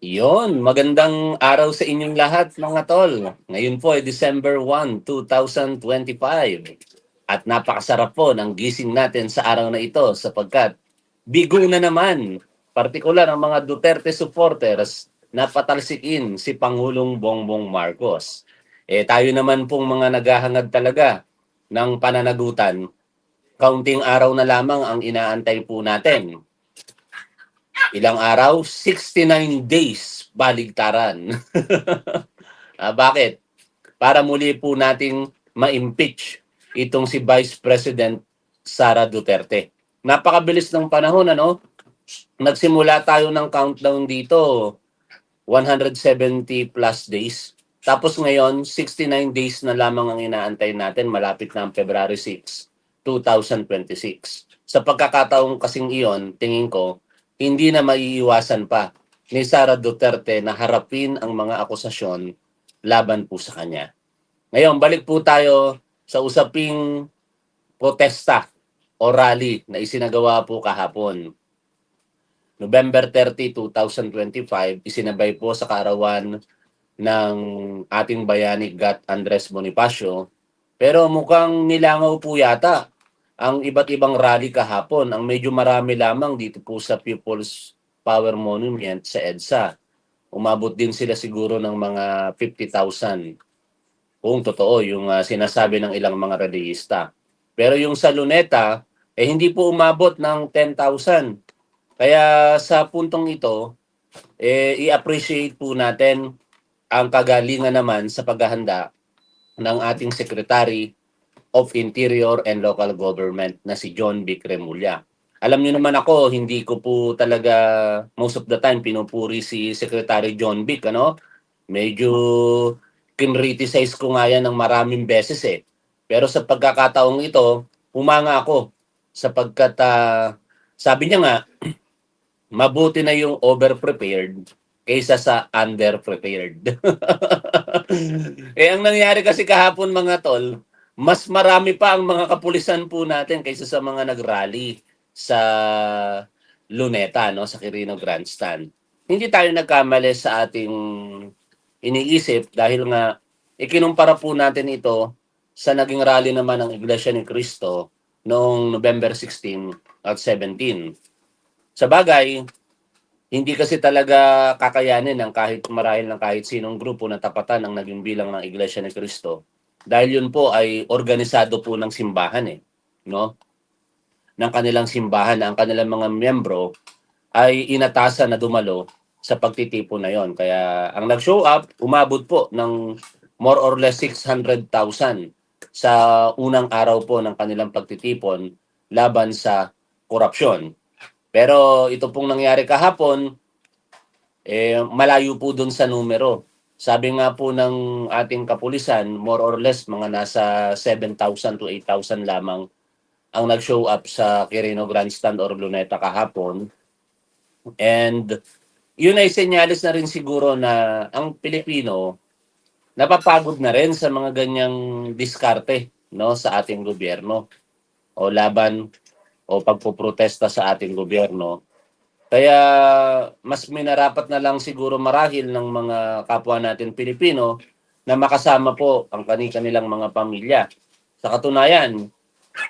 Yon, magandang araw sa inyong lahat mga tol. Ngayon po ay December 1, 2025. At napakasarap po ng gising natin sa araw na ito sapagkat bigo na naman, partikular ang mga Duterte supporters na patalsikin si Pangulong Bongbong Marcos. Tayo naman pong mga naghahangad talaga ng pananagutan, kaunting araw na lamang ang inaantay po natin. Ilang araw? 69 days baligtaran. Bakit? Para muli po nating ma-impeach itong si Vice President Sara Duterte. Napakabilis ng panahon, ano? Nagsimula tayo ng countdown dito, 170 plus days. Tapos ngayon, 69 days na lamang ang inaantay natin, malapit na ang February 6, 2026. Sa pagkakataong kasing iyon, tingin ko, hindi na maiiwasan pa ni Sara Duterte na harapin ang mga akusasyon laban po sa kanya. Ngayon, balik po tayo sa usaping protesta o rally na isinagawa po kahapon. November 30, 2025, isinabay po sa kaarawan ng ating bayani Gat Andres Bonifacio. Pero mukhang nilangaw po yata ang iba't ibang rally kahapon. Ang medyo marami lamang dito po sa People's Power Monument sa EDSA. Umabot din sila siguro ng mga 50,000. Kung totoo yung sinasabi ng ilang mga rallyista. Pero yung sa Luneta, hindi po umabot ng 10,000. Kaya sa puntong ito, i-appreciate po natin ang kagalingan naman sa paghahanda ng ating Secretary of Interior and Local Government na si John Vic Remulla. Alam niyo naman ako, hindi ko po talaga most of the time pinupuri si Secretary John Vic, ano? Medyo kinriticize ko nga yan ng maraming beses eh. Pero sa pagkakataong ito, humanga ako sapagkat sabi niya nga, mabuti na yung over-prepared kaysa sa under-prepared. Ang nangyari kasi kahapon mga tol, mas marami pa ang mga kapulisan po natin kaysa sa mga nag-rally sa Luneta, no, sa Quirino Grandstand. Hindi tayo nagkamali sa ating iniisip dahil nga ikinumpara po natin ito sa naging rally naman ng Iglesia ni Cristo noong November 16 at 17. Sa bagay, hindi kasi talaga kakayanin ng kahit marahil ng kahit sinong grupo na tapatan ang naging bilang ng Iglesia ni Cristo. Dahil yun po ay organisado po ng simbahan no? Ng kanilang simbahan na ang kanilang mga miyembro ay inatasan na dumalo sa pagtitipon na yon. Kaya ang nag-show up, umabot po ng more or less 600,000 sa unang araw po ng kanilang pagtitipon laban sa korupsyon. Pero ito pong nangyari kahapon, malayo po dun sa numero. Sabi nga po ng ating kapulisan, more or less mga nasa 7,000 to 8,000 lamang ang nag-show up sa Quirino Grandstand or Luneta kahapon. And yun ay senyales na rin siguro na ang Pilipino napapagod na rin sa mga ganyang diskarte, no, sa ating gobyerno o laban o pagpoprotesta sa ating gobyerno. Kaya mas minarapat na lang siguro marahil ng mga kapwa natin Pilipino na makasama po ang kanilang mga pamilya. Sa katunayan,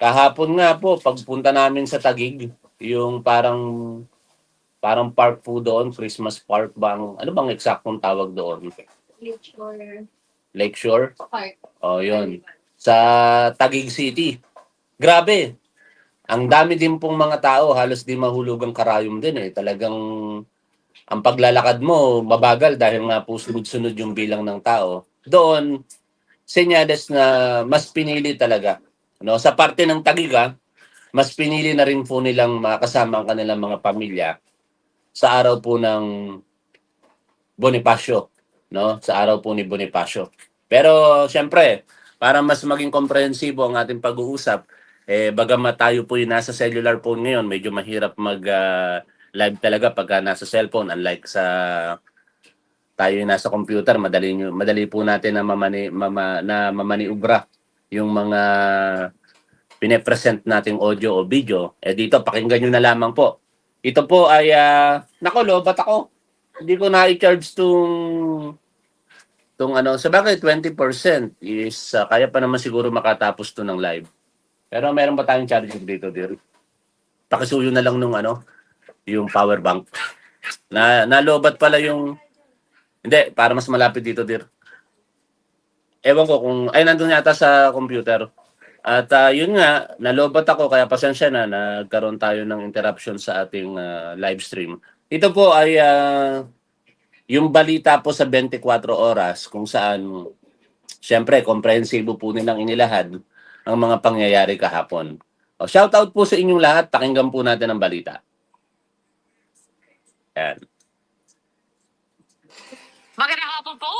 kahapon nga po pagpunta namin sa Taguig, yung parang park po doon, Christmas park bang, ano bang eksaktong tawag doon? Lakeshore Lakeshore? Park. Oh, yun. Sa Taguig City. Grabe, ang dami din pong mga tao, halos di mahulugang karayom din eh. Talagang ang paglalakad mo mabagal dahil nga po sunod-sunod yung bilang ng tao. Doon, senyales na mas pinili talaga. No? Sa parte ng Tagiga, mas pinili na rin po nilang makasama ang kanilang mga pamilya sa araw po ng Bonifacio. No? Sa araw po ni Bonifacio. Pero siyempre, para mas maging komprehensibo ang ating pag-uusap, bagamat tayo po yung nasa cellular phone ngayon, medyo mahirap live talaga pagka nasa cellphone, unlike sa tayo yung nasa computer, madali po natin na mamaniubra yung mga pine-present nating audio o video. Dito, pakinggan nyo na lamang po. Ito po ay, nako, lobat ako. hindi ko na-i-charge tung ano, sabagay 20% is kaya pa naman siguro makatapos 'to ng live. Pero meron ba tayong charger dito, dear? Pakisuyo na lang nung ano, yung power bank. Nalobat pala yung hindi, para mas malapit dito, dear. Ewan ko kung ay nandun yata sa computer. At yun nga, nalobat ako kaya pasensya na nagkaroon tayo ng interruption sa ating live stream. Ito po ay yung balita po sa 24 oras kung saan siyempre komprehensibo po nilang inilahad ang mga pangyayari kahapon. O, shout out po sa inyong lahat, pakinggan po natin ang balita. Yan. Magandang hapon po.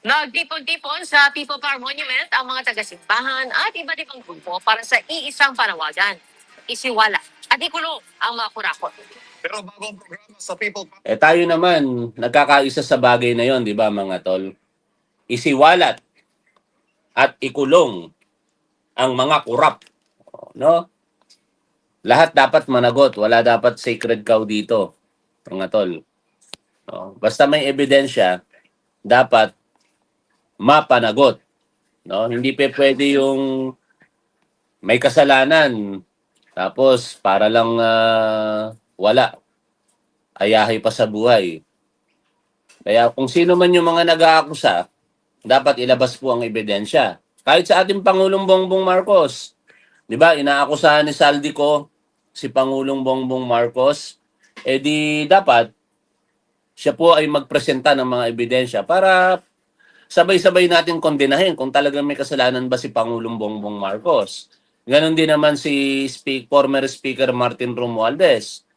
Nagtipon-tipon sa People Power Monument ang mga taga-simbahan at iba't ibang grupo para sa iisang panawagan. Isiwala at ikulong ang mga kurakot. Pero bago ang programa sa People Power, Tayo naman, nagkakaisa sa bagay na yon, di ba mga tol? Isiwalat at ikulong ang mga kurap. No? Lahat dapat managot, wala dapat sacred cow dito, mga tol. No? Basta may ebidensya, dapat mapanagot. No? Hindi pa pwede yung may kasalanan, tapos para lang wala, ayahay pa sa buhay. Kaya kung sino man yung mga nag-aakusa, dapat ilabas po ang ebidensya. Kahit sa ating Pangulong Bongbong Marcos, di ba, inaakusahan ni Saldico si Pangulong Bongbong Marcos, di dapat siya po ay magpresenta ng mga ebidensya para sabay-sabay natin kondenahin kung talagang may kasalanan ba si Pangulong Bongbong Marcos. Ganon din naman si former Speaker Martin Romualdez.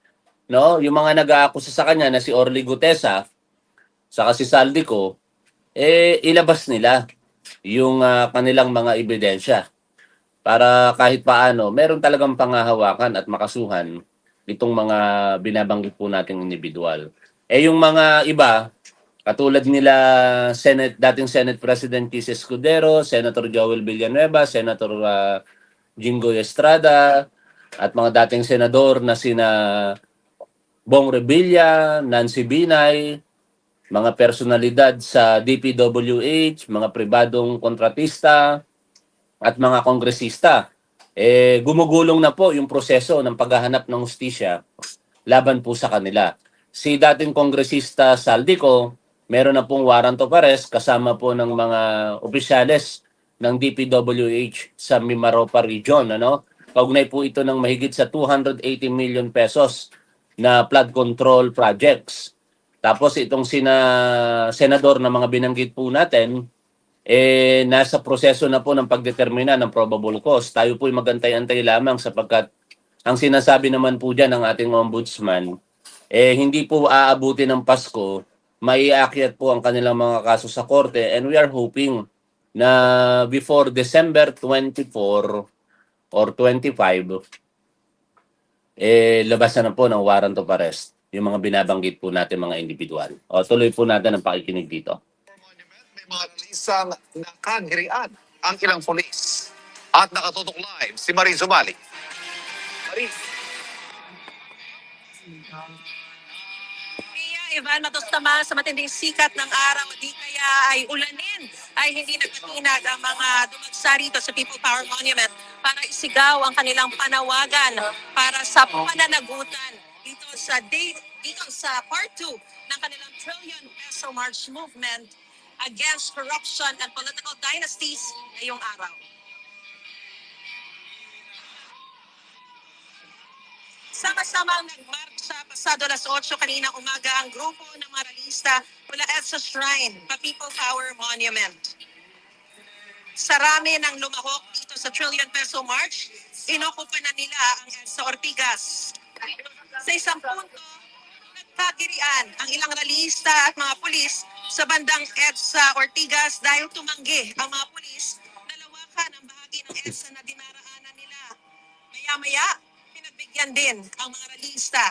No? Yung mga nag-aakusa sa kanya na si Orly Gutesa, saka si Saldico, ilabas nila yung kanilang mga ebidensya para kahit paano meron talagang pangahawakan at makasuhan itong mga binabanggit po nating individual. Yung mga iba, katulad nila dating Senate President Kis Escudero, Senator Joel Villanueva, Senator Jingoy Estrada, at mga dating senador na sina Bong Revilla, Nancy Binay, mga personalidad sa DPWH, mga pribadong kontratista, at mga kongresista. Gumugulong na po yung proseso ng paghahanap ng hustisya laban po sa kanila. Si dating kongresista Saldico, meron na pong warrant of arrest kasama po ng mga opisyales ng DPWH sa Mimaropa Region. Ano? Kaugnay po ito ng mahigit sa 280 million pesos na flood control projects. Tapos itong senador na mga binanggit po natin, nasa proseso na po ng pagdetermina ng probable cause. Tayo po ay magantay-antay lamang sapagkat ang sinasabi naman po dyan ng ating ombudsman, hindi po aabuti ng Pasko, maiaakyat po ang kanilang mga kaso sa korte, and we are hoping na before December 24 or 25, labasan na po ng warrant of arrest yung mga binabanggit po natin mga individual. O tuloy po natin ang pakikinig dito. Monument, may mga ralisang nakagirian ang ilang polis. At nakatutok live si Marie Zumali. Marie. Kaya Ivan, matos naman sa matinding sikat ng araw, di kaya ay ulanin, ay hindi nagpatinag ang mga dumagsa rito sa People Power Monument para isigaw ang kanilang panawagan para sa pananagutan dito sa part 2 ng kanilang Trillion Peso March Movement against corruption and political dynasties ngayong araw. Sama-samang nagmarcha pasado alas 8 kaninang umaga ang grupo ng mga ralista mula EDSA Shrine, pa People Power Monument. Sa rami ng lumahok dito sa Trillion Peso March, inokupa na nila ang EDSA Ortigas. Sa isang punto, nagkagirian ang ilang ralista at mga pulis sa bandang EDSA Ortigas dahil tumanggi ang mga pulis na lawakan ang bahagi ng EDSA na dinaraanan nila. Maya-maya, pinagbigyan din ang mga ralista.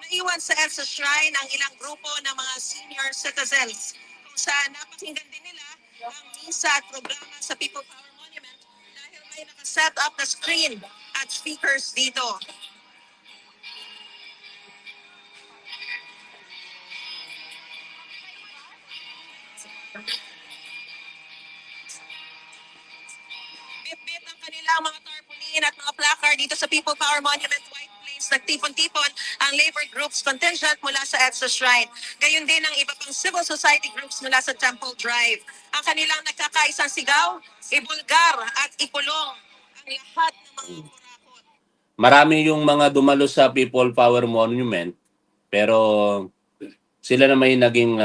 Naiwan sa EDSA Shrine ang ilang grupo ng mga senior citizens kung saan napakinggan din nila ang misa at programa sa People Power Monument dahil may nakaset up na screen at speakers dito. Bit-bit ang kanilang mga tarpaulin at mga placard dito sa People Power Monument White Plains. Nagtipon-tipon ang labor groups contingent mula sa EDSA Shrine. Gayun din ang iba pang civil society groups mula sa Temple Drive. Ang kanilang nagkakaisang sigaw, ibulgar at ikulong ang lahat ng mga kurakot. Marami yung mga dumalo sa People Power Monument, pero sila na may naging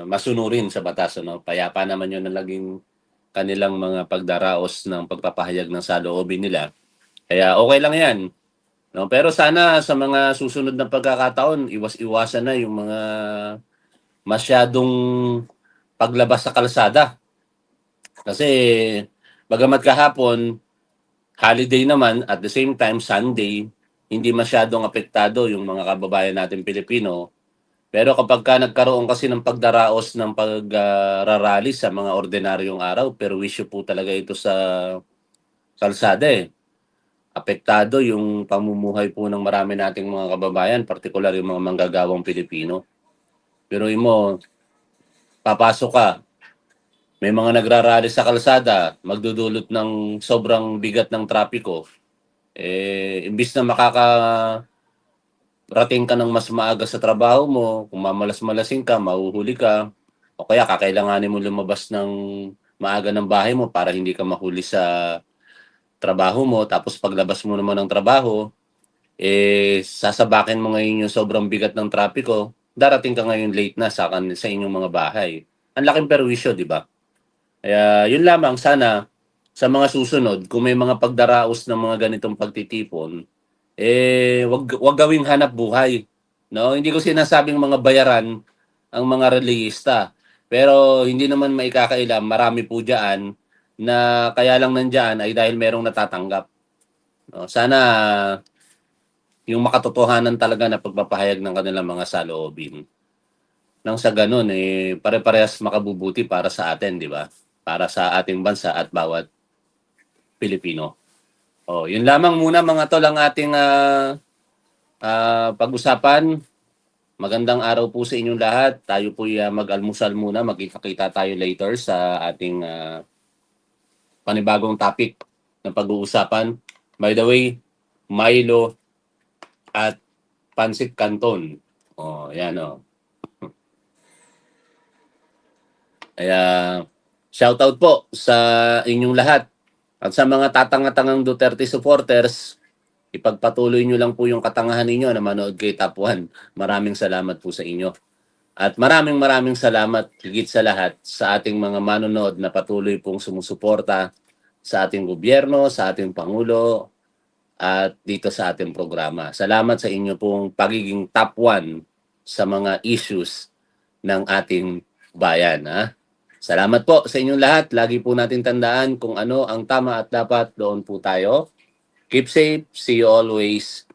masunurin sa batas. Ano? Payapa naman yun na naging kanilang mga pagdaraos ng pagpapahayag ng saloobin nila. Kaya okay lang yan. No? Pero sana sa mga susunod na pagkakataon, iwas-iwasan na yung mga masyadong paglabas sa kalsada. Kasi bagamat kahapon, holiday naman, at the same time, Sunday, hindi masyadong apektado yung mga kababayan natin Pilipino. Pero kapag ka nagkaroon kasi ng pagdaraos ng pagrarally sa mga ordinaryong araw, pero wisyo po talaga ito sa kalsada eh. Apektado yung pamumuhay po ng marami nating mga kababayan, partikular yung mga manggagawang Pilipino. Pero mo, papasok ka, may mga nagrarally sa kalsada, magdudulot ng sobrang bigat ng trapiko. Imbis na rating ka ng mas maaga sa trabaho mo, kung mamalas-malasing ka, mahuhuli ka, o kaya kakailanganin mo lumabas ng maaga ng bahay mo para hindi ka mahuli sa trabaho mo, tapos paglabas mo naman ng trabaho, sasabakin mo ngayon yung sobrang bigat ng trapiko, darating ka ngayon late na sa inyong mga bahay. Ang laking perwisyo, di ba? Kaya yun lamang sana sa mga susunod, kung may mga pagdaraos ng mga ganitong pagtitipon, wag gawing hanap buhay. No? Hindi ko sinasabing mga bayaran ang mga relihista. Pero hindi naman maikakailam, marami po diyan na kaya lang nandiyan ay dahil merong natatanggap. No? Sana yung makatotohanan talaga na pagpapahayag ng kanilang mga saloobin. Nang sa ganun, pare-parehas makabubuti para sa atin, di ba? Para sa ating bansa at bawat Pilipino. Oh, yun lamang muna mga tol ang ating pag-usapan. Magandang araw po sa inyong lahat. Tayo po mag-almusal muna. Magkikita tayo later sa ating panibagong topic na pag-uusapan. By the way, Milo at Pansit Canton. Oh, yan oh. Kaya shoutout po sa inyong lahat. At sa mga tatanga-tangang Duterte supporters, ipagpatuloy nyo lang po yung katangahan ninyo na manood kay Top 1. Maraming salamat po sa inyo. At maraming salamat higit sa lahat sa ating mga manonood na patuloy pong sumusuporta sa ating gobyerno, sa ating Pangulo, at dito sa ating programa. Salamat sa inyo pong pagiging top 1 sa mga issues ng ating bayan. Ha? Salamat po sa inyong lahat. Lagi po natin tandaan kung ano ang tama at dapat, doon po tayo. Keep safe. See you always.